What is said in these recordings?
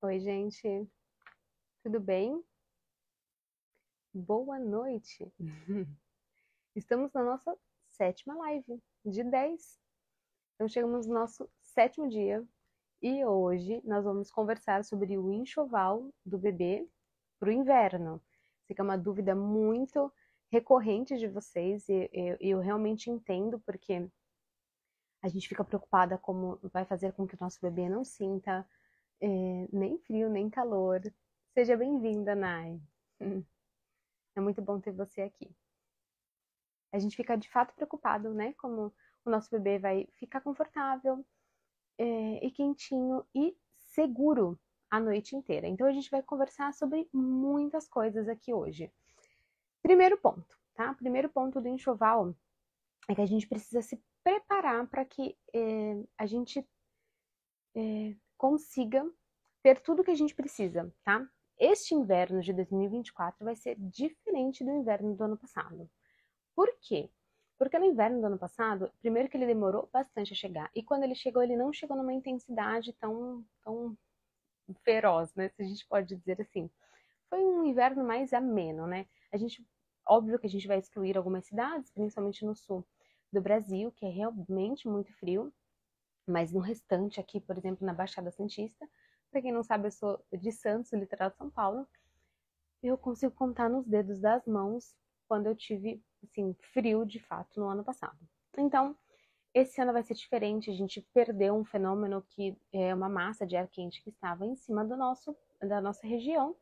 Oi, gente, tudo bem? Boa noite. Estamos na nossa sétima live de 10. Então, chegamos no nosso sétimo dia e hoje nós vamos conversar sobre o enxoval do bebê para o inverno. Fica uma dúvida muito recorrente de vocês e eu realmente entendo porque a gente fica preocupada como vai fazer com que o nosso bebê não sinta nem frio nem calor. Seja bem-vinda, Nai. É muito bom ter você aqui. A gente fica de fato preocupado, né? Como o nosso bebê vai ficar confortável e quentinho e seguro a noite inteira. Então a gente vai conversar sobre muitas coisas aqui hoje. Primeiro ponto, tá? Primeiro ponto do enxoval é que a gente precisa se preparar para que a gente consiga ter tudo que a gente precisa, tá? Este inverno de 2024 vai ser diferente do inverno do ano passado. Por quê? Porque no inverno do ano passado, primeiro que ele demorou bastante a chegar, e quando ele chegou, ele não chegou numa intensidade tão feroz, né? Se a gente pode dizer assim. Foi um inverno mais ameno, né? Óbvio que a gente vai excluir algumas cidades, principalmente no sul do Brasil, que é realmente muito frio, mas no restante aqui, por exemplo, na Baixada Santista, para quem não sabe, eu sou de Santos, litoral de São Paulo, eu consigo contar nos dedos das mãos quando eu tive, assim, frio de fato no ano passado. Então, esse ano vai ser diferente, a gente perdeu um fenômeno que é uma massa de ar quente que estava em cima da nossa região,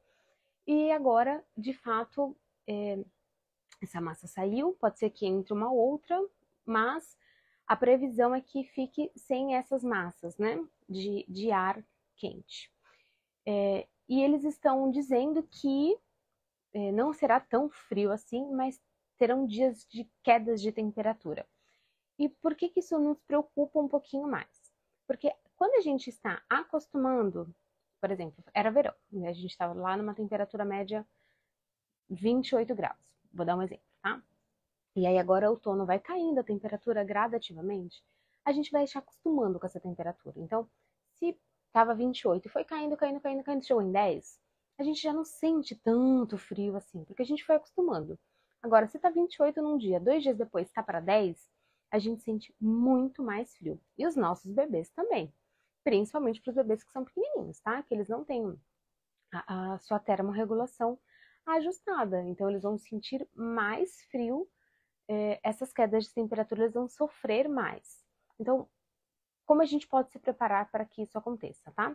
e agora, de fato, essa massa saiu, pode ser que entre uma outra, mas a previsão é que fique sem essas massas, né, de ar quente. E eles estão dizendo que não será tão frio assim, mas terão dias de quedas de temperatura. E por que isso nos preocupa um pouquinho mais? Porque quando a gente está acostumando, por exemplo, era verão, né? A gente estava lá numa temperatura média 28 graus, vou dar um exemplo, tá? E aí agora o outono vai caindo a temperatura gradativamente, a gente vai se acostumando com essa temperatura. Então, se estava 28 e foi caindo, chegou em 10, a gente já não sente tanto frio assim, porque a gente foi acostumando. Agora, se tá 28 num dia, 2 dias depois está para 10, a gente sente muito mais frio. E os nossos bebês também. Principalmente para os bebês que são pequenininhos, tá? Que eles não têm a sua termorregulação ajustada. Então, eles vão sentir mais frio, essas quedas de temperatura eles vão sofrer mais. Então, como a gente pode se preparar para que isso aconteça, tá?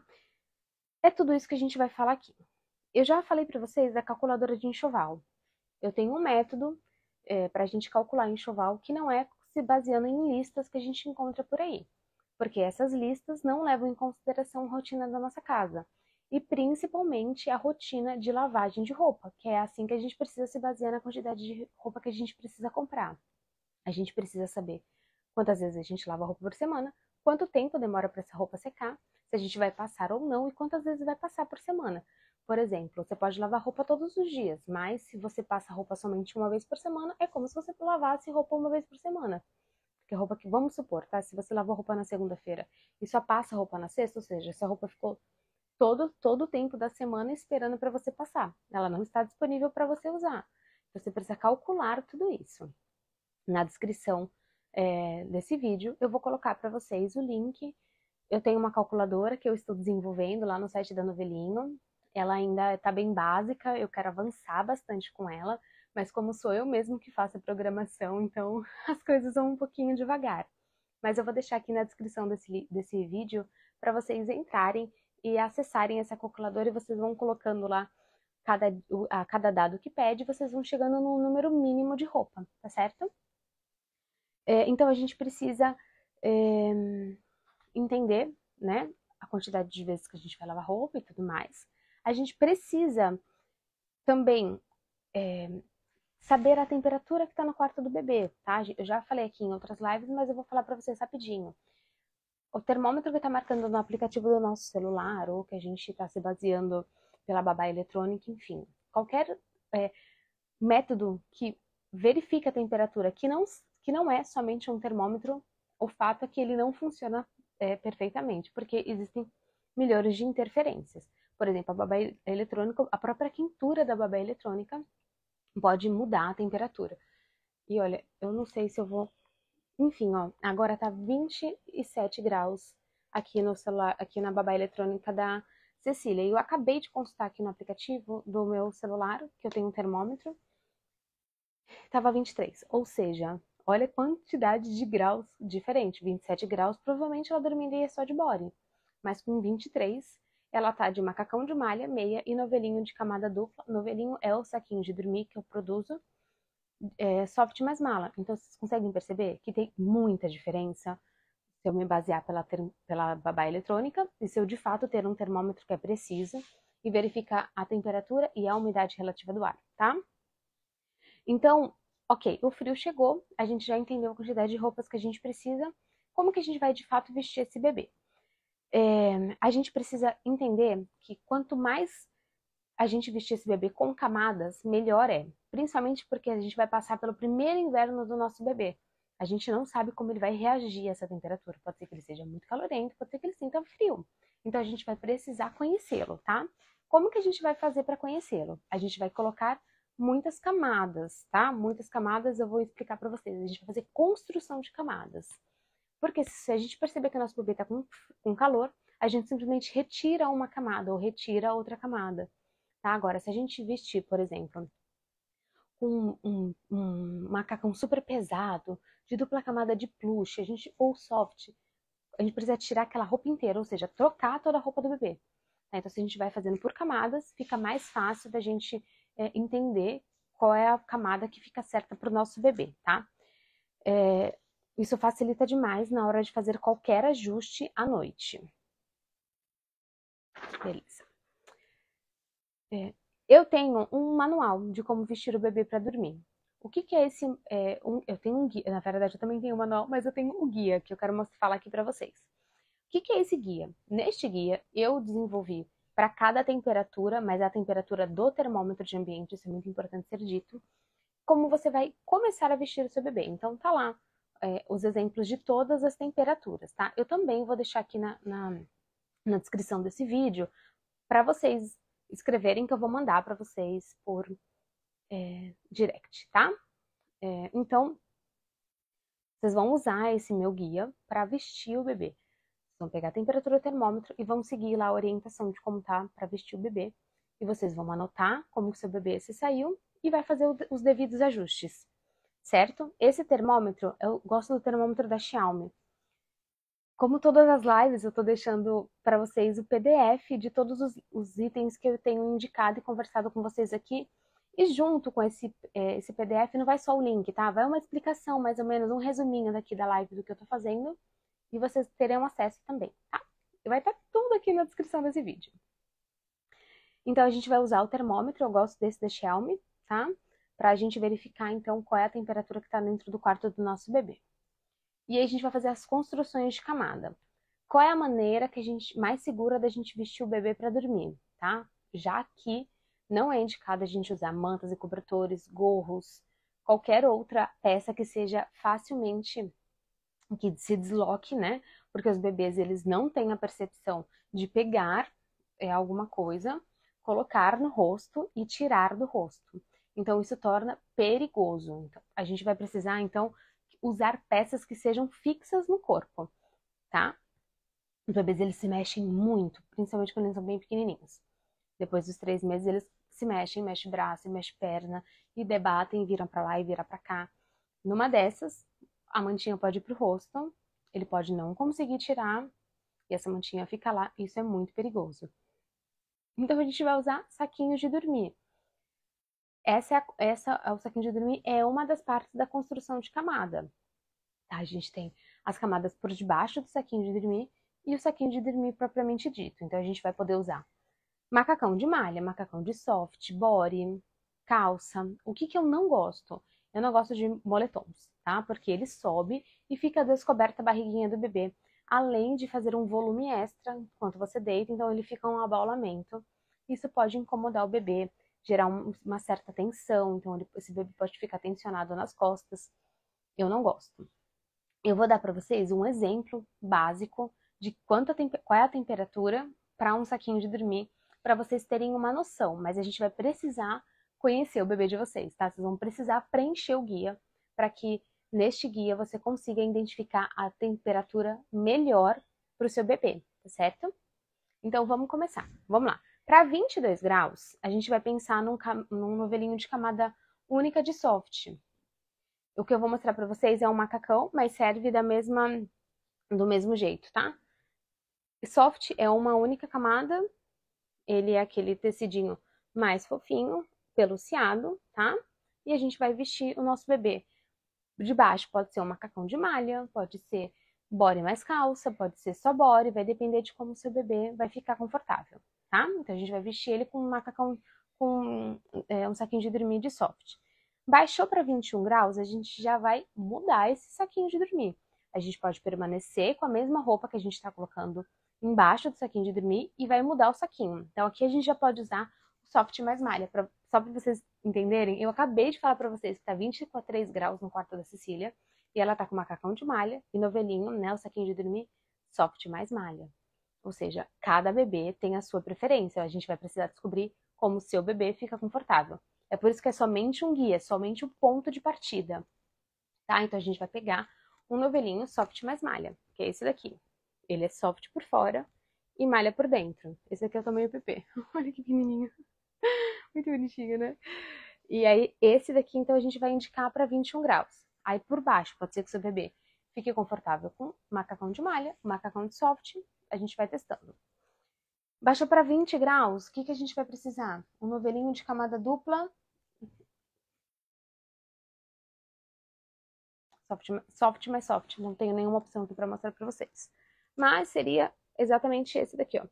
É tudo isso que a gente vai falar aqui. Eu já falei para vocês da calculadora de enxoval. Eu tenho um método para a gente calcular enxoval que não é se baseando em listas que a gente encontra por aí, porque essas listas não levam em consideração a rotina da nossa casa e principalmente a rotina de lavagem de roupa, que é assim que a gente precisa se basear na quantidade de roupa que a gente precisa comprar. A gente precisa saber quantas vezes a gente lava a roupa por semana, quanto tempo demora para essa roupa secar, se a gente vai passar ou não e quantas vezes vai passar por semana. Por exemplo, você pode lavar roupa todos os dias, mas se você passa roupa somente uma vez por semana, é como se você lavasse roupa uma vez por semana. Porque roupa que, vamos supor, tá? Se você lavou roupa na segunda-feira e só passa roupa na sexta, ou seja, essa roupa ficou todo o tempo da semana esperando para você passar. Ela não está disponível para você usar. Você precisa calcular tudo isso. Na descrição desse vídeo, eu vou colocar para vocês o link. Eu tenho uma calculadora que eu estou desenvolvendo lá no site da Novelinho. Ela ainda está bem básica, eu quero avançar bastante com ela, mas como sou eu mesmo que faço a programação, então as coisas vão um pouquinho devagar. Mas eu vou deixar aqui na descrição desse vídeo para vocês entrarem e acessarem essa calculadora e vocês vão colocando lá cada dado que pede, vocês vão chegando no número mínimo de roupa, tá certo? Então a gente precisa entender, né, a quantidade de vezes que a gente vai lavar roupa e tudo mais. A gente precisa também saber a temperatura que está no quarto do bebê, tá? Eu já falei aqui em outras lives, mas eu vou falar para vocês rapidinho. O termômetro que está marcando no aplicativo do nosso celular, ou que a gente está se baseando pela babá eletrônica, enfim, qualquer método que verifica a temperatura, que não é somente um termômetro, o fato é que ele não funciona perfeitamente, porque existem milhões de interferências. Por exemplo, a babá eletrônica, a própria quentura da babá eletrônica pode mudar a temperatura. E olha, eu não sei se eu vou... Enfim, ó, agora tá 27 graus aqui no celular, aqui na babá eletrônica da Cecília. E eu acabei de consultar aqui no aplicativo do meu celular, que eu tenho um termômetro, tava 23. Ou seja, olha a quantidade de graus diferente. 27 graus, provavelmente ela dormiria só de body. Mas com 23, ela tá de macacão de malha, meia e novelinho de camada dupla. Novelinho é o saquinho de dormir que eu produzo, soft mais mala. Então, vocês conseguem perceber que tem muita diferença se eu me basear pela babá eletrônica e se eu de fato ter um termômetro que é preciso e verificar a temperatura e a umidade relativa do ar, tá? Então, ok, o frio chegou, a gente já entendeu a quantidade de roupas que a gente precisa, como que a gente vai de fato vestir esse bebê? A gente precisa entender que quanto mais a gente vestir esse bebê com camadas, melhor é. Principalmente porque a gente vai passar pelo primeiro inverno do nosso bebê. A gente não sabe como ele vai reagir a essa temperatura. Pode ser que ele seja muito calorento, pode ser que ele sinta frio. Então a gente vai precisar conhecê-lo, tá? Como que a gente vai fazer para conhecê-lo? A gente vai colocar muitas camadas, tá? Muitas camadas eu vou explicar para vocês. A gente vai fazer construção de camadas. Porque se a gente perceber que o nosso bebê está com calor, a gente simplesmente retira uma camada ou retira outra camada. Tá? Agora, se a gente vestir, por exemplo, um macacão super pesado, de dupla camada de plush, ou soft, a gente precisa tirar aquela roupa inteira, ou seja, trocar toda a roupa do bebê. Tá? Então, se a gente vai fazendo por camadas, fica mais fácil da gente entender qual é a camada que fica certa para o nosso bebê, tá? Isso facilita demais na hora de fazer qualquer ajuste à noite. Beleza. Eu tenho um manual de como vestir o bebê para dormir. O que é esse? Eu tenho um guia, na verdade eu também tenho um manual, mas eu tenho um guia que eu quero falar aqui para vocês. O que é esse guia? Neste guia eu desenvolvi para cada temperatura, mas a temperatura do termômetro de ambiente, isso é muito importante ser dito, como você vai começar a vestir o seu bebê. Então tá lá os exemplos de todas as temperaturas, tá? Eu também vou deixar aqui na descrição desse vídeo para vocês escreverem que eu vou mandar para vocês por direct, tá? Então, vocês vão usar esse meu guia para vestir o bebê. Vocês vão pegar a temperatura do termômetro e vão seguir lá a orientação de como tá para vestir o bebê. E vocês vão anotar como o seu bebê se saiu e vai fazer os devidos ajustes, certo? Esse termômetro, eu gosto do termômetro da Xiaomi. Como todas as lives, eu tô deixando para vocês o PDF de todos os itens que eu tenho indicado e conversado com vocês aqui. E junto com esse PDF não vai só o link, tá? Vai uma explicação, mais ou menos, um resuminho daqui da live do que eu tô fazendo. E vocês terão acesso também, tá? E vai estar tudo aqui na descrição desse vídeo. Então, a gente vai usar o termômetro, eu gosto desse da Xiaomi, tá? Pra gente verificar, então, qual é a temperatura que tá dentro do quarto do nosso bebê. E aí a gente vai fazer as construções de camada. Qual é a maneira que a gente mais segura da gente vestir o bebê para dormir, tá? Já que não é indicado a gente usar mantas e cobertores, gorros, qualquer outra peça que seja facilmente que se desloque, né? Porque os bebês eles não têm a percepção de pegar alguma coisa, colocar no rosto e tirar do rosto. Então isso torna perigoso. Então, a gente vai precisar então usar peças que sejam fixas no corpo, tá? Os bebês, eles se mexem muito, principalmente quando eles são bem pequenininhos. Depois dos 3 meses, eles se mexem, mexem braço, mexem perna, e debatem, viram pra lá e viram pra cá. Numa dessas, a mantinha pode ir pro rosto, ele pode não conseguir tirar, e essa mantinha fica lá, isso é muito perigoso. Então, a gente vai usar saquinhos de dormir. O saquinho de dormir é uma das partes da construção de camada. Tá? A gente tem as camadas por debaixo do saquinho de dormir e o saquinho de dormir propriamente dito. Então, a gente vai poder usar macacão de malha, macacão de soft, body, calça. O que eu não gosto? Eu não gosto de moletons, tá? Porque ele sobe e fica descoberta a barriguinha do bebê, além de fazer um volume extra enquanto você deita, então ele fica um abaulamento. Isso pode incomodar o bebê, gerar uma certa tensão, então esse bebê pode ficar tensionado nas costas. Eu não gosto. Eu vou dar para vocês um exemplo básico de qual é a temperatura para um saquinho de dormir, para vocês terem uma noção, mas a gente vai precisar conhecer o bebê de vocês, tá? Vocês vão precisar preencher o guia para que neste guia você consiga identificar a temperatura melhor para o seu bebê, tá certo? Então vamos começar. Vamos lá. Para 22 graus, a gente vai pensar num novelinho de camada única de soft. O que eu vou mostrar para vocês é um macacão, mas serve do mesmo jeito, tá? Soft é uma única camada, ele é aquele tecidinho mais fofinho, peluciado, tá? E a gente vai vestir o nosso bebê. De baixo pode ser um macacão de malha, pode ser body mais calça, pode ser só body, vai depender de como o seu bebê vai ficar confortável, tá? Então a gente vai vestir ele com um macacão, com um saquinho de dormir de soft. Baixou para 21 graus, a gente já vai mudar esse saquinho de dormir. A gente pode permanecer com a mesma roupa que a gente está colocando embaixo do saquinho de dormir e vai mudar o saquinho. Então aqui a gente já pode usar o soft mais malha, só para vocês entenderem. Eu acabei de falar para vocês que tá 23 graus no quarto da Cecília e ela tá com macacão de malha e novelinho, né, o saquinho de dormir, soft mais malha. Ou seja, cada bebê tem a sua preferência. A gente vai precisar descobrir como o seu bebê fica confortável. É por isso que é somente um guia, somente o ponto de partida, tá? Então a gente vai pegar um novelinho soft mais malha, que é esse daqui. Ele é soft por fora e malha por dentro. Esse aqui é o tamanho PP. Olha que pequenininho. Muito bonitinho, né? E aí, esse daqui, então, a gente vai indicar para 21 graus. Aí, por baixo, pode ser que o seu bebê fique confortável com macacão de malha, macacão de soft. A gente vai testando. Baixou para 20 graus, o que a gente vai precisar? Um novelinho de camada dupla. Soft mais soft. Não tenho nenhuma opção aqui para mostrar para vocês. Mas seria exatamente esse daqui, ó.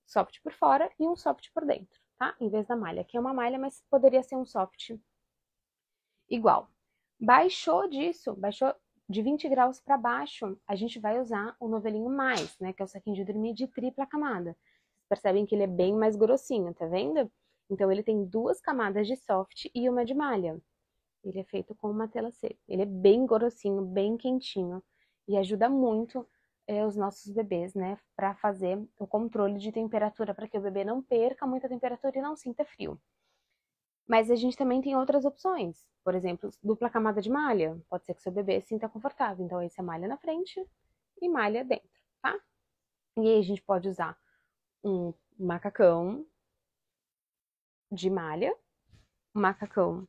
Soft por fora e um soft por dentro, tá? Em vez da malha. Aqui é uma malha, mas poderia ser um soft igual. Baixou disso, baixou de 20 graus para baixo, a gente vai usar o novelinho mais, né? Que é o saquinho de dormir de tripla camada. Vocês percebem que ele é bem mais grossinho, tá vendo? Então ele tem 2 camadas de soft e uma de malha. Ele é feito com uma tela C. Ele é bem grossinho, bem quentinho e ajuda muito os nossos bebês, né, para fazer o controle de temperatura, para que o bebê não perca muita temperatura e não sinta frio. Mas a gente também tem outras opções. Por exemplo, dupla camada de malha. Pode ser que seu bebê sinta confortável. Então, esse é malha na frente e malha dentro, tá? E aí a gente pode usar um macacão de malha, um macacão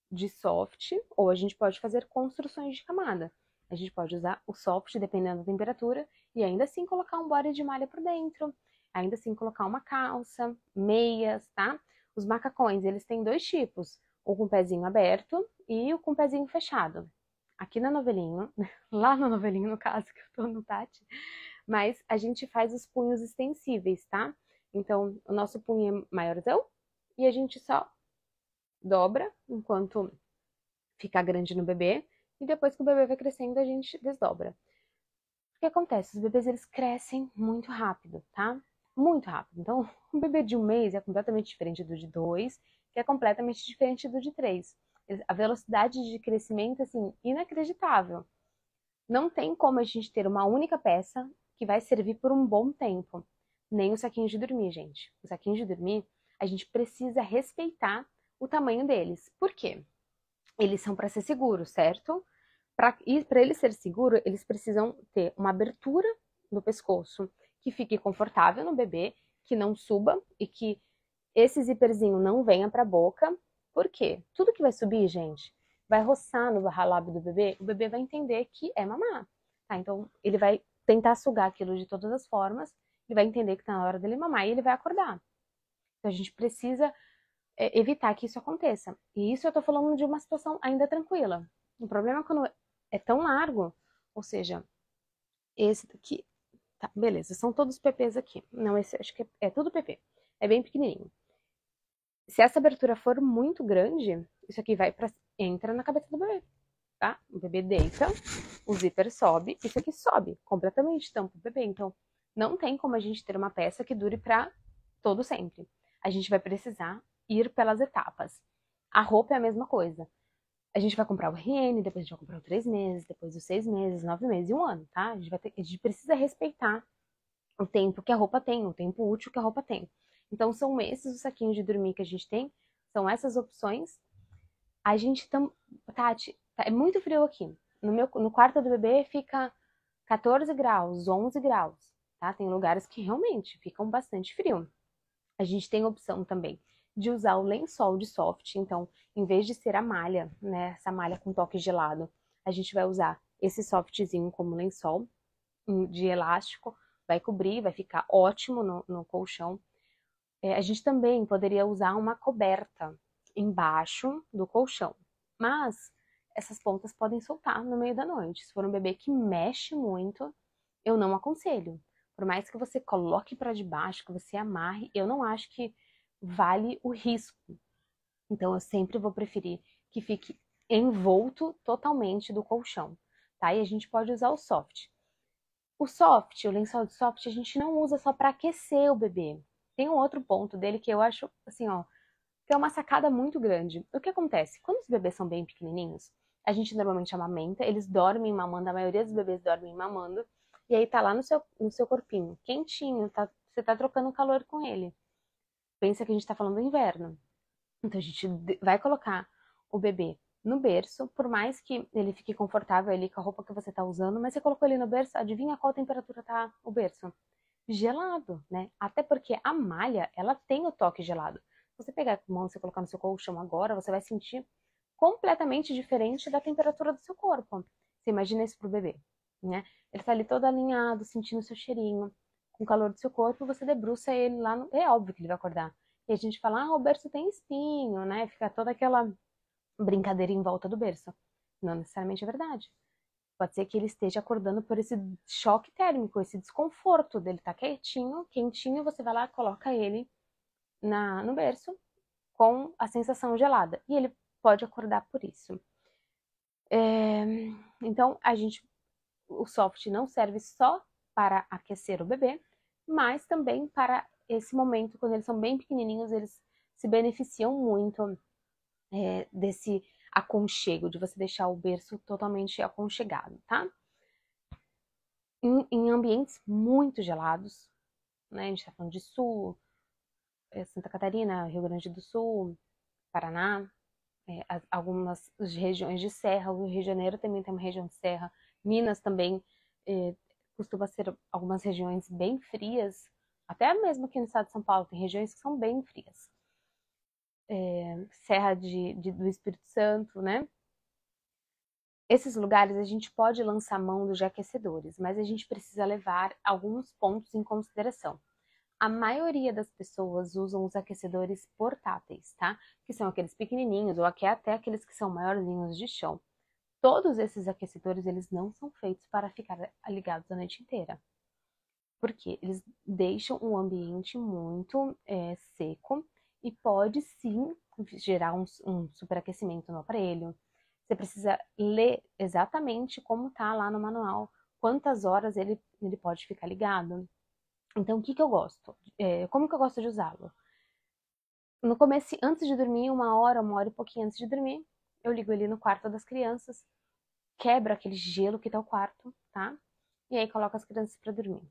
de soft, ou a gente pode fazer construções de camada. A gente pode usar o soft, dependendo da temperatura, e ainda assim colocar um body de malha por dentro, ainda assim colocar uma calça, meias, tá? Os macacões, eles têm 2 tipos, o com o pezinho aberto e o com o pezinho fechado. Aqui na novelinho, lá no novelinho, no caso, que eu tô no Tati, mas a gente faz os punhos extensíveis, tá? Então, o nosso punho é maiorzão e a gente só dobra enquanto fica grande no bebê e depois que o bebê vai crescendo a gente desdobra. O que acontece? Os bebês eles crescem muito rápido, tá? Muito rápido. Então, um bebê de 1 mês é completamente diferente do de 2, que é completamente diferente do de 3. A velocidade de crescimento, assim, inacreditável. Não tem como a gente ter uma única peça que vai servir por um bom tempo. Nem o saquinho de dormir, gente. O saquinho de dormir, a gente precisa respeitar o tamanho deles. Por quê? Eles são para ser seguros, certo? Para ele ser seguro, eles precisam ter uma abertura no pescoço que fique confortável no bebê, que não suba e que esse zíperzinho não venha para a boca. Por quê? Tudo que vai subir, gente, vai roçar no lábio do bebê, o bebê vai entender que é mamar. Tá? Então, ele vai tentar sugar aquilo de todas as formas, ele vai entender que está na hora dele mamar e ele vai acordar. Então, a gente precisa evitar que isso aconteça. E isso eu tô falando de uma situação ainda tranquila. O problema é quando é tão largo, ou seja, esse daqui, tá, beleza, são todos PPs aqui. Não, esse acho que é tudo PP. É bem pequenininho. Se essa abertura for muito grande, isso aqui entra na cabeça do bebê, tá? O bebê deita, o zíper sobe, isso aqui sobe completamente, tampa o bebê. Então, não tem como a gente ter uma peça que dure para todo sempre. A gente vai precisar ir pelas etapas. A roupa é a mesma coisa. A gente vai comprar o RN, depois a gente vai comprar o 3 meses, depois os 6 meses, 9 meses e 1 ano, tá? A gente precisa respeitar o tempo que a roupa tem, o tempo útil que a roupa tem. Então, são esses os saquinhos de dormir que a gente tem, são essas opções. A gente Tati, é muito frio aqui. No quarto do bebê fica 14 graus, 11 graus, tá? Tem lugares que realmente ficam bastante frio. A gente tem a opção também de usar o lençol de soft, então, em vez de ser a malha, né, essa malha com toque gelado, a gente vai usar esse softzinho como lençol de elástico, vai cobrir, vai ficar ótimo no colchão. A gente também poderia usar uma coberta embaixo do colchão, mas essas pontas podem soltar no meio da noite. Se for um bebê que mexe muito, eu não aconselho. Por mais que você coloque para debaixo, que você amarre, eu não acho que vale o risco. Então eu sempre vou preferir que fique envolto totalmente do colchão, tá? E a gente pode usar o soft. O lençol de soft, a gente não usa só para aquecer o bebê. Tem um outro ponto dele que eu acho, assim, ó, que é uma sacada muito grande. O que acontece? Quando os bebês são bem pequenininhos, a gente normalmente amamenta, eles dormem mamando, a maioria dos bebês dormem mamando, e aí tá lá no seu corpinho, quentinho, você tá trocando calor com ele. Pensa que a gente tá falando do inverno. Então a gente vai colocar o bebê no berço, por mais que ele fique confortável ali com a roupa que você tá usando, mas você colocou ele no berço, adivinha qual temperatura tá o berço? Gelado, né? Até porque a malha, ela tem o toque gelado. Se você pegar com a mão e você colocar no seu colchão agora, você vai sentir completamente diferente da temperatura do seu corpo. Você imagina isso pro bebê, né? Ele tá ali todo alinhado, sentindo o seu cheirinho, com o calor do seu corpo, você debruça ele lá no... É óbvio que ele vai acordar. E a gente fala, ah, o berço tem espinho, né? Fica toda aquela brincadeira em volta do berço. Não necessariamente é verdade. Pode ser que ele esteja acordando por esse choque térmico, esse desconforto dele tá quietinho, quentinho, você vai lá, coloca ele no berço com a sensação gelada. E ele pode acordar por isso. Então, o soft não serve só para aquecer o bebê, mas também para esse momento, quando eles são bem pequenininhos, eles se beneficiam muito desse aconchego, de você deixar o berço totalmente aconchegado, tá? Em ambientes muito gelados, né? A gente tá falando de sul, Santa Catarina, Rio Grande do Sul, Paraná, algumas regiões de serra, o Rio de Janeiro também tem uma região de serra, Minas também costuma ser algumas regiões bem frias, até mesmo aqui no estado de São Paulo tem regiões que são bem frias. Serra do Espírito Santo, né? Esses lugares a gente pode lançar mão dos aquecedores, mas a gente precisa levar alguns pontos em consideração. A maioria das pessoas usam os aquecedores portáteis, tá? Que são aqueles pequenininhos ou até aqueles que são maiorzinhos de chão. Todos esses aquecedores, eles não são feitos para ficar ligados a noite inteira. Porque eles deixam o ambiente muito seco e pode sim gerar um superaquecimento no aparelho. Você precisa ler exatamente como tá lá no manual, quantas horas ele pode ficar ligado. Então, o que eu gosto? Como que eu gosto de usá-lo? No começo, antes de dormir, uma hora e pouquinho antes de dormir, eu ligo ele no quarto das crianças, quebra aquele gelo que tá o quarto, tá? E aí coloco as crianças para dormir.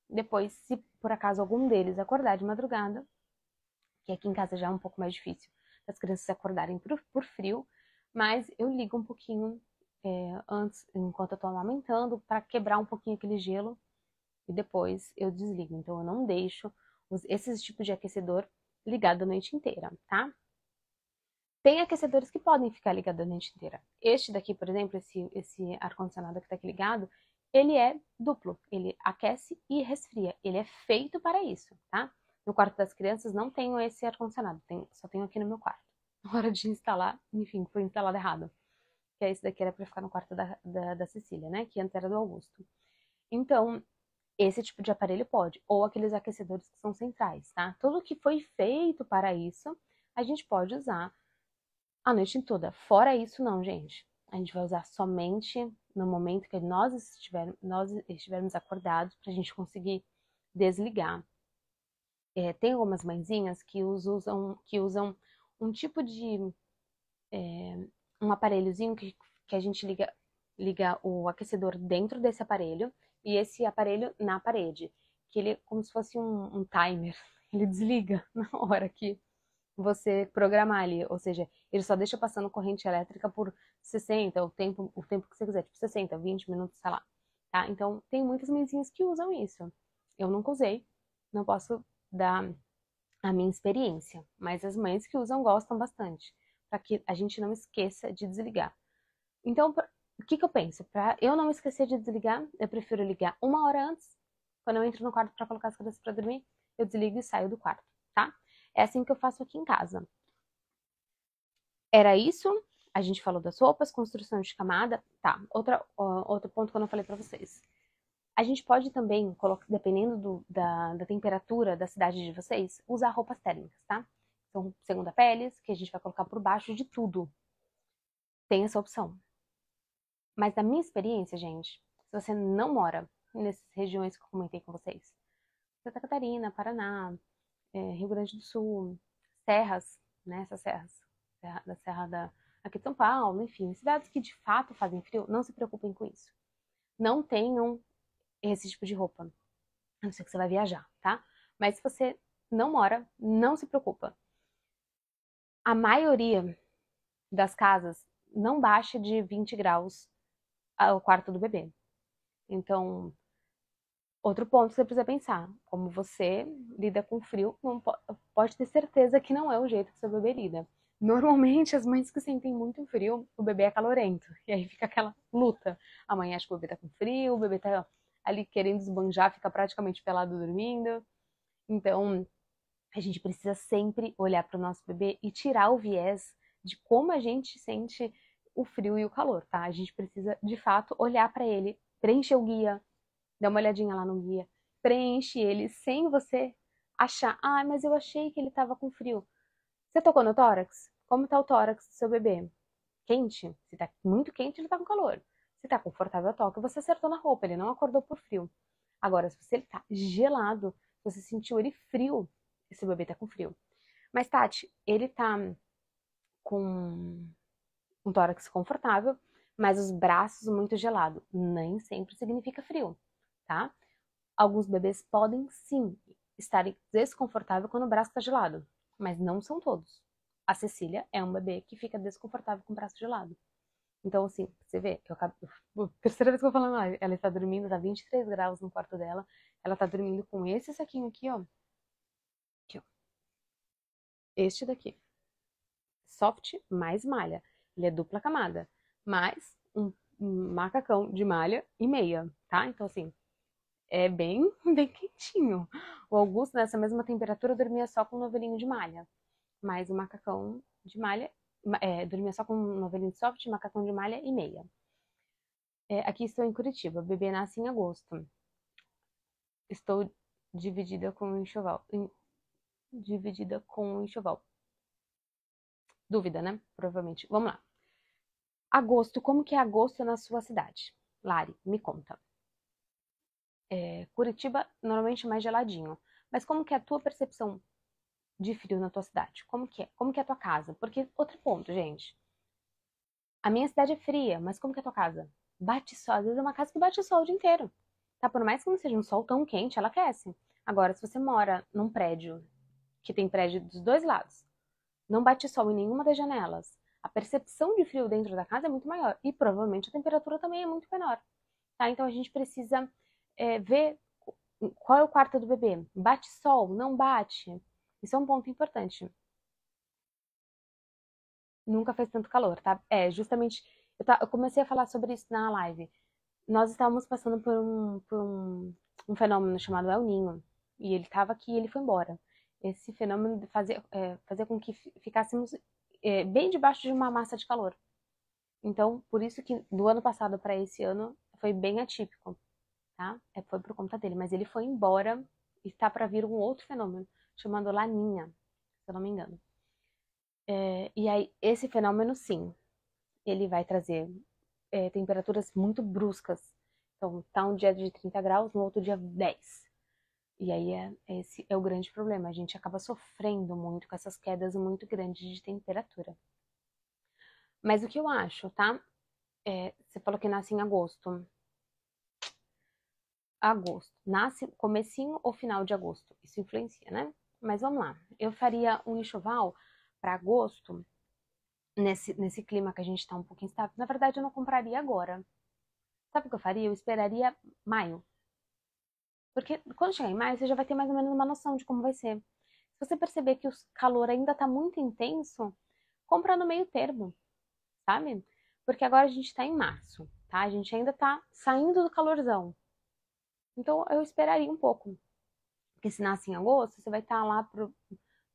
Depois, se por acaso algum deles acordar de madrugada, que aqui em casa já é um pouco mais difícil, as crianças acordarem por frio, mas eu ligo um pouquinho antes, enquanto eu tô amamentando, para quebrar um pouquinho aquele gelo e depois eu desligo. Então eu não deixo esses tipos de aquecedor ligado a noite inteira, tá? Tem aquecedores que podem ficar ligados a noite inteira. Este daqui, por exemplo, esse ar-condicionado que tá aqui ligado, ele é duplo. Ele aquece e resfria. Ele é feito para isso, tá? No quarto das crianças não tenho esse ar-condicionado, só tenho aqui no meu quarto. Na hora de instalar, enfim, foi instalado errado. Que esse daqui era para ficar no quarto da Cecília, né? Que antes era do Augusto. Então, esse tipo de aparelho pode, ou aqueles aquecedores que são centrais, tá? Tudo que foi feito para isso, a gente pode usar a noite toda. Fora isso, não, gente. A gente vai usar somente no momento que nós estivermos acordados, para a gente conseguir desligar. Tem algumas mãezinhas que usam um tipo de um aparelhozinho que a gente liga o aquecedor dentro desse aparelho e esse aparelho na parede, que ele é como se fosse um timer. ele desliga na hora que você programar ali, ou seja, ele só deixa passando corrente elétrica por 60, o tempo que você quiser, tipo 60, 20 minutos, sei lá, tá? Então, tem muitas mãezinhas que usam isso. Eu nunca usei, não posso dar a minha experiência, mas as mães que usam gostam bastante, para que a gente não esqueça de desligar. Então, o que que eu penso? Para eu não esquecer de desligar, eu prefiro ligar uma hora antes, quando eu entro no quarto para colocar as crianças para dormir, eu desligo e saio do quarto, tá? É assim que eu faço aqui em casa. Era isso? A gente falou das roupas, construção de camada. Tá, outro ponto que eu não falei para vocês. A gente pode também, dependendo da temperatura da cidade de vocês, usar roupas térmicas, tá? Então, segunda peles, que a gente vai colocar por baixo de tudo. Tem essa opção. Mas na minha experiência, gente, se você não mora nessas regiões que eu comentei com vocês, Santa Catarina, Paraná, Rio Grande do Sul, serras, né? Essas serras, da Serra aqui de São Paulo, enfim, cidades que de fato fazem frio, não se preocupem com isso. Não tenham esse tipo de roupa, a não ser que você vai viajar, tá? Mas se você não mora, não se preocupa. A maioria das casas não baixa de 20 graus o quarto do bebê. Então, outro ponto que você precisa pensar, como você lida com frio, pode ter certeza que não é o jeito que seu bebê lida. Normalmente, as mães que sentem muito frio, o bebê é calorento. E aí fica aquela luta. A mãe acha que o bebê tá com frio, o bebê tá ali querendo esbanjar, fica praticamente pelado dormindo. Então, a gente precisa sempre olhar para o nosso bebê e tirar o viés de como a gente sente o frio e o calor, tá? A gente precisa, de fato, olhar para ele, preencher o guia, dá uma olhadinha lá no guia, preenche ele sem você achar, ah, mas eu achei que ele estava com frio. Você tocou no tórax? Como tá o tórax do seu bebê? Quente? Se tá muito quente, ele tá com calor. Se tá confortável, toca. Você acertou na roupa, ele não acordou por frio. Agora, se você ele tá gelado, você sentiu ele frio, esse bebê tá com frio. Mas, Tati, ele tá com um tórax confortável, mas os braços muito gelado. Nem sempre significa frio, tá? Alguns bebês podem sim estarem desconfortáveis quando o braço está gelado, mas não são todos. A Cecília é um bebê que fica desconfortável com o braço gelado. Então, assim, você vê, terceira vez que eu vou falando, ela está dormindo, tá 23 graus no quarto dela, ela tá dormindo com esse saquinho aqui, ó. Aqui, ó. Este daqui. Soft mais malha. Ele é dupla camada, mais um macacão de malha e meia, tá? Então, assim, é bem, bem quentinho. O Augusto, nessa mesma temperatura, dormia só com um novelinho de malha. Mas o macacão de malha, dormia só com um novelinho de soft, macacão de malha e meia. Aqui estou em Curitiba. O bebê nasce em agosto. Estou dividida com o enxoval. Dividida com o enxoval. Dúvida, né? Provavelmente. Vamos lá. Agosto, como que é agosto na sua cidade? Lari, me conta. Curitiba, normalmente mais geladinho. Mas como que é a tua percepção de frio na tua cidade? Como que é? Como que é a tua casa? Porque, outro ponto, gente. A minha cidade é fria, mas como que é a tua casa? Bate sol. Às vezes é uma casa que bate sol o dia inteiro. Tá? Por mais que não seja um sol tão quente, ela aquece. Agora, se você mora num prédio, que tem prédio dos dois lados, não bate sol em nenhuma das janelas, a percepção de frio dentro da casa é muito maior. E provavelmente a temperatura também é muito menor. Tá? Então a gente precisa ver qual é o quarto do bebê. Bate sol? Não bate? Isso é um ponto importante. Nunca fez tanto calor, tá? Justamente, eu comecei a falar sobre isso na live. Nós estávamos passando por um fenômeno chamado El Niño. E ele estava aqui e ele foi embora. Esse fenômeno fazia com que ficássemos bem debaixo de uma massa de calor. Então, por isso que do ano passado para esse ano foi bem atípico, tá? Foi por conta dele. Mas ele foi embora e está para vir um outro fenômeno chamado Laninha, se eu não me engano. E aí, esse fenômeno, sim, ele vai trazer temperaturas muito bruscas. Então, tá um dia de 30 graus, no outro dia 10. E aí, esse é o grande problema. A gente acaba sofrendo muito com essas quedas muito grandes de temperatura. Mas o que eu acho, tá? Você falou que nasce em agosto. Agosto. Nasce comecinho ou final de agosto. Isso influencia, né? Mas vamos lá. Eu faria um enxoval para agosto, nesse clima que a gente tá um pouquinho instável. Na verdade, eu não compraria agora. Sabe o que eu faria? Eu esperaria maio. Porque quando chegar em maio, você já vai ter mais ou menos uma noção de como vai ser. Se você perceber que o calor ainda tá muito intenso, compra no meio termo, sabe? Porque agora a gente tá em março, tá? A gente ainda tá saindo do calorzão. Então eu esperaria um pouco. Porque se nasce em agosto, você vai estar lá por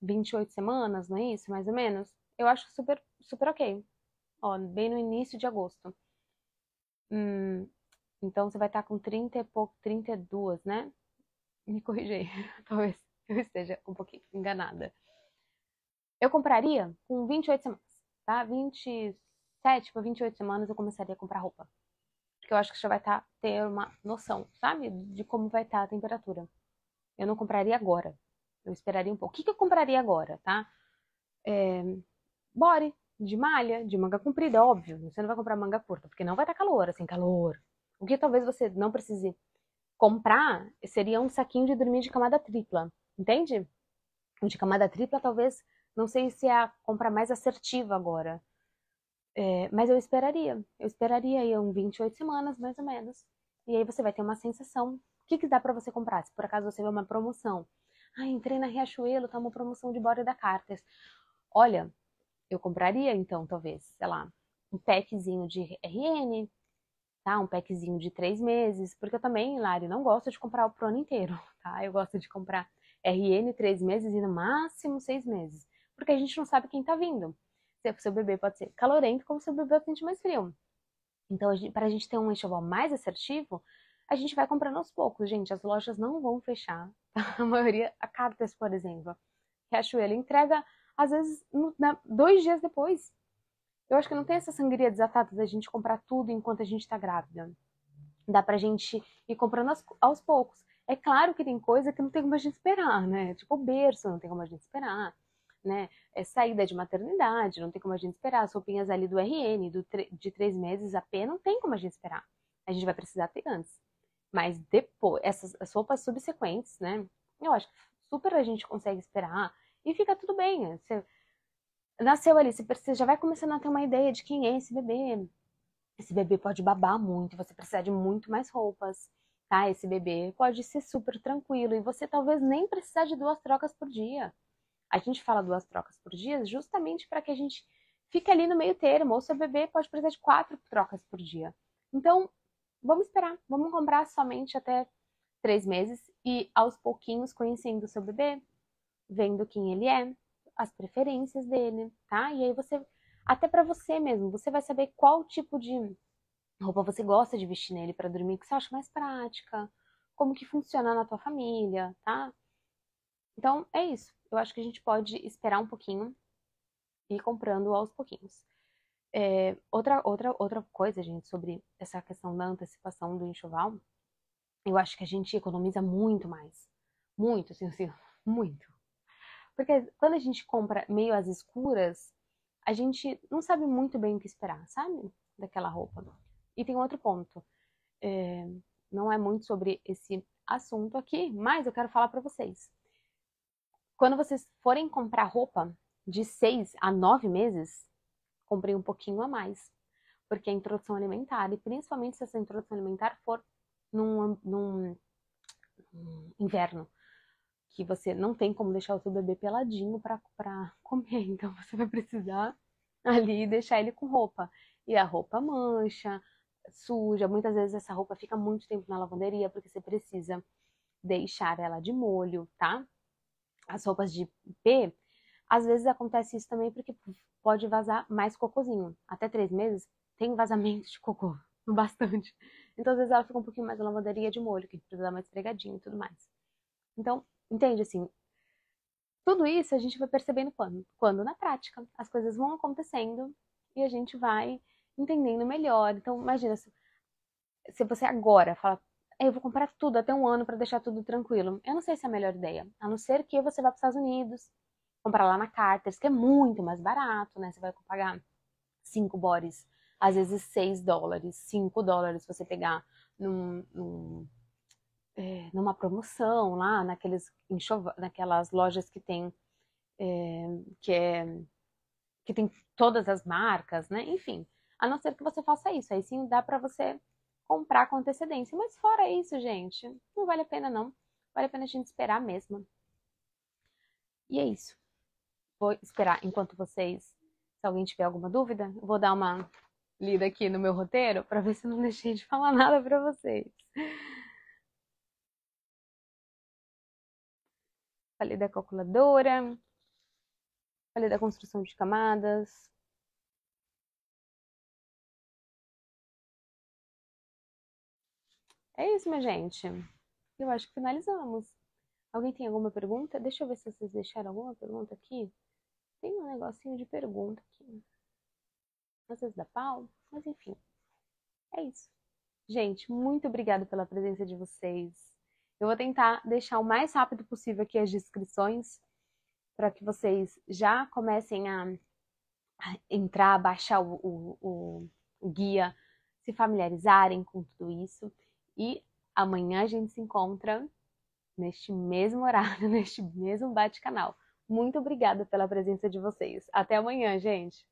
28 semanas, não é isso? Mais ou menos. Eu acho super, super ok. Ó, bem no início de agosto. Então você vai estar com 30 e pouco, 32, né? Me corrigi. Talvez eu esteja um pouquinho enganada. Eu compraria com 28 semanas, tá? 27 para 28 semanas eu começaria a comprar roupa. Porque eu acho que você já vai ter uma noção, sabe? De como vai estar a temperatura. Eu não compraria agora. Eu esperaria um pouco. O que eu compraria agora, tá? Body, de malha, de manga comprida, óbvio. Você não vai comprar manga curta, porque não vai estar calor, assim, calor. O que talvez você não precise comprar seria um saquinho de dormir de camada tripla, entende? O de camada tripla talvez, não sei se é a compra mais assertiva agora, mas eu esperaria aí 28 semanas, mais ou menos, e aí você vai ter uma sensação. O que dá pra você comprar? Se por acaso você vê uma promoção, entrei na Riachuelo, tá uma promoção de body da Carter. Olha, eu compraria então, talvez, sei lá, um packzinho de RN, tá? Um packzinho de 3 meses, porque eu também, Lari, não gosto de comprar o Pro inteiro, tá? Eu gosto de comprar RN 3 meses e no máximo 6 meses, porque a gente não sabe quem tá vindo. Seu bebê pode ser calorento, como seu bebê pode sentir mais frio. Então, para a gente ter um enxoval mais assertivo, a gente vai comprando aos poucos, gente. As lojas não vão fechar, tá? A maioria, a Cartas, por exemplo, Riachuelo entrega, às vezes, 2 dias depois. Eu acho que não tem essa sangria desatada da gente comprar tudo enquanto a gente tá grávida. Dá pra gente ir comprando aos poucos. É claro que tem coisa que não tem como a gente esperar, né? Tipo o berço, não tem como a gente esperar, né? Saída de maternidade, não tem como a gente esperar. As roupinhas ali do RN, de 3 meses a P, não tem como a gente esperar. A gente vai precisar ter antes. Mas depois, as roupas subsequentes, né? Eu acho que super a gente consegue esperar e fica tudo bem. Você nasceu ali, você já vai começando a ter uma ideia de quem é esse bebê. Esse bebê pode babar muito, você precisa de muito mais roupas, tá? Esse bebê pode ser super tranquilo e você talvez nem precisar de 2 trocas por dia. A gente fala 2 trocas por dia justamente para que a gente fique ali no meio termo, ou seu bebê pode precisar de 4 trocas por dia. Então, vamos esperar, vamos comprar somente até 3 meses e aos pouquinhos conhecendo o seu bebê, vendo quem ele é, as preferências dele, tá? E aí você, até para você mesmo, você vai saber qual tipo de roupa você gosta de vestir nele para dormir, que você acha mais prática, como que funciona na tua família, tá? Então é isso. Eu acho que a gente pode esperar um pouquinho e ir comprando aos pouquinhos. Outra coisa, gente, sobre essa questão da antecipação do enxoval, eu acho que a gente economiza muito mais. Muito, assim, muito. Porque quando a gente compra meio às escuras, a gente não sabe muito bem o que esperar, sabe? Daquela roupa. E tem outro ponto. É, não é muito sobre esse assunto aqui, mas eu quero falar para vocês. Quando vocês forem comprar roupa de 6 a 9 meses, comprem um pouquinho a mais. Porque a introdução alimentar, e principalmente se essa introdução alimentar for num inverno, que você não tem como deixar o seu bebê peladinho para comer, então você vai precisar ali deixar ele com roupa. E a roupa mancha, suja, muitas vezes essa roupa fica muito tempo na lavanderia porque você precisa deixar ela de molho, tá? As roupas de P, às vezes acontece isso também porque pode vazar mais cocôzinho. Até 3 meses tem vazamento de cocô, bastante. Então às vezes ela fica um pouquinho mais na lavanderia de molho, que precisa dar mais esfregadinho e tudo mais. Então, entende assim, tudo isso a gente vai percebendo quando na prática as coisas vão acontecendo e a gente vai entendendo melhor. Então, imagina se você agora fala, eu vou comprar tudo até um ano para deixar tudo tranquilo. Eu não sei se é a melhor ideia, a não ser que você vá para os Estados Unidos, comprar lá na Carter's, que é muito mais barato, né? Você vai pagar 5 bodies, às vezes $6, $5 se você pegar num numa promoção lá, naquelas lojas que tem, que é que tem todas as marcas, né? Enfim, a não ser que você faça isso, aí sim dá para você comprar com antecedência. Mas fora isso, gente, não vale a pena não. Vale a pena a gente esperar mesmo. E é isso. Vou esperar enquanto vocês, se alguém tiver alguma dúvida, eu vou dar uma lida aqui no meu roteiro para ver se eu não deixei de falar nada para vocês. Falei da calculadora, falei da construção de camadas. É isso, minha gente. Eu acho que finalizamos. Alguém tem alguma pergunta? Deixa eu ver se vocês deixaram alguma pergunta aqui. Tem um negocinho de pergunta aqui. Às vezes dá pau, mas enfim. É isso. Gente, muito obrigada pela presença de vocês. Eu vou tentar deixar o mais rápido possível aqui as descrições para que vocês já comecem a entrar, baixar o guia, se familiarizarem com tudo isso. E amanhã a gente se encontra neste mesmo horário, neste mesmo bate-canal. Muito obrigada pela presença de vocês. Até amanhã, gente!